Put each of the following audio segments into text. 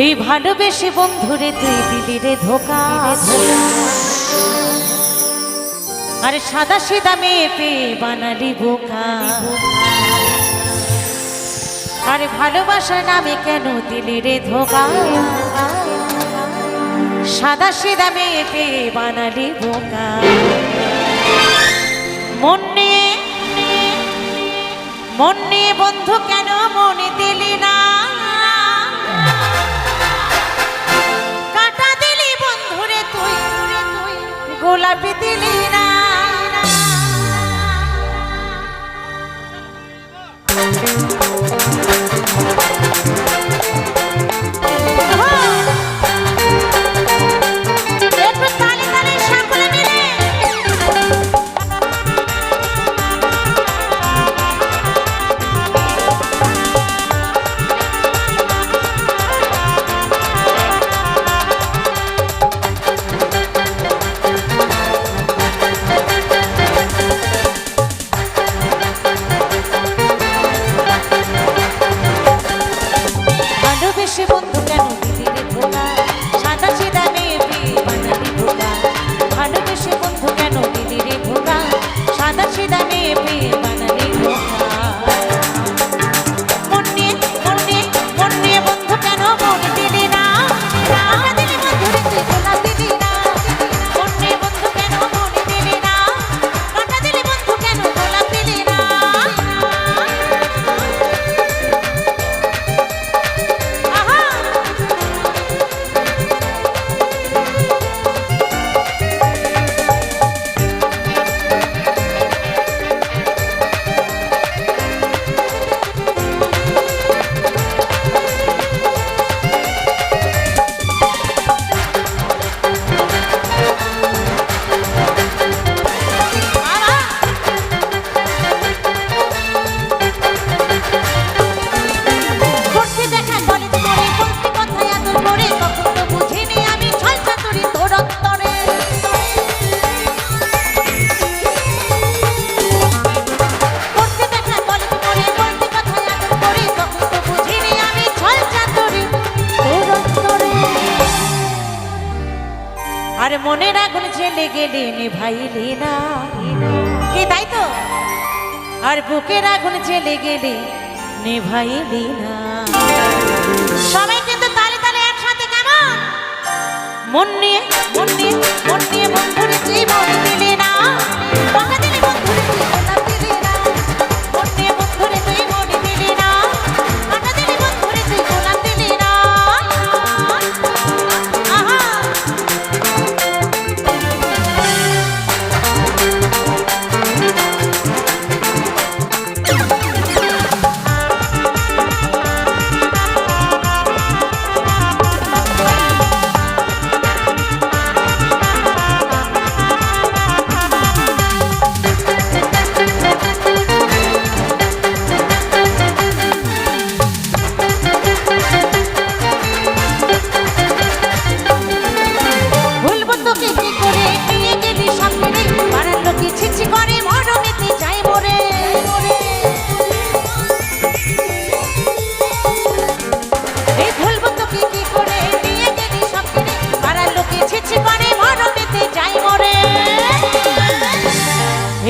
এই ভালোবেসে বন্ধুরে তুই দিলি রে ধোকা, আরে সাদা সিধা মেয়ে পেয়ে বানালি বোকা। আরে ভালোবাসার নামে কেন দিলি রে ধোকা, সাদা সিধা মেয়ে পেয়ে বানালি বোকা। মন নিয়ে বন্ধু কেন মনে দিলি না, কাটা দিলি বন্ধুরে তুই, গোলাপি দিলি না। বন্ধু কেন দিলি রে ধোকা, সাদা সিধা মেয়ে পেয়ে বানালি বোকা। ভালোবেসে বন্ধু কেন দিলি রে ধোকা, সাদা সিধা মেয়ে পেয়ে বানালি বোকা। মন নিয়ে বন্ধু কেন মনে দিলি না, কাটা দিলি বন্ধুরে তুই গোলাপ দিলি না। মন নিয়ে বন্ধু কেন মনে দিলি না, কাটা দিলি বন্ধু কেন গোলাপ দিলি না। আরে মনের আগুন জ্বেলে গেলে নিভাইলি না, কি তাই তো? আর বুকের আগুন জ্বেলে গেলে নিভাইলি না। সবাই কিন্তু তালে তালে একসাথে কেমন? মন নিয়ে বন্ধুরে তুই মনে দিলি না, টাকা দিলি বন্ধুরে তুই গোলাপ দিলি না। মন নিয়ে বন্ধুরে তুই মনে দিলি না, টাকা দিলি বন্ধুরে তুই গোলাপ দিলি না।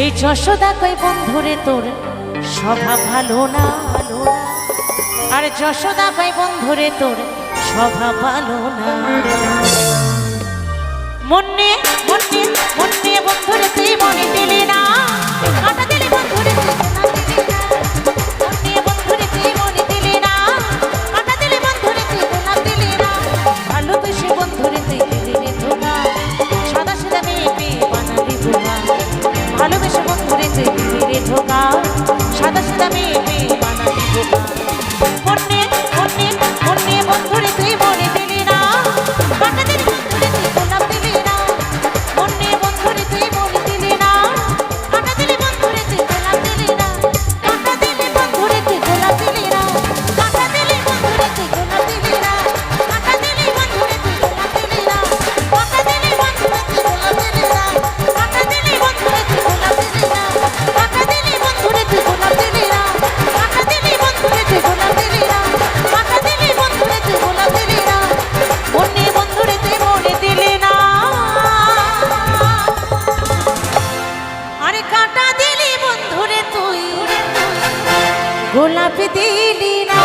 এই যশোদা কই বন্ধুরে তোর স্বভাব ভালো না, আর যশোদা কই বন্ধুরে তোর স্বভাব ভালো না। মন নিয়ে বন্ধুরে তুই মনে দিলি না, কাটা দিলি বন্ধুরে তুই গোলাপ দিলি না। মন নিয়ে বন্ধুরে তুই মনে দিলি না, কাটা দিলি বন্ধুরে তুই গোলাপ দিলি না। ভালোবেসে বন্ধুরে তুই দিলি রে ধোকা, সাদা সিধা মেয়ে পেয়ে বানালি বোকা। ভালোবেসে বন্ধুরে তুই দিলি রে ধোকা, সাদা সিধা মেয়ে পেয়ে বানালি বোকা। মন নিয়ে বন্ধুরে তুই মনে দিলি না, কাটা দিলি বন্ধুরে তুই গোলাপ দিলি না। মন নিয়ে বন্ধুরে তুই মনে দিলি না, কাটা দিলি বন্ধুরে তুই গোলাপ দিলি না। কাটা দিলি বন্ধুরে তুই গোলাপ দিলি না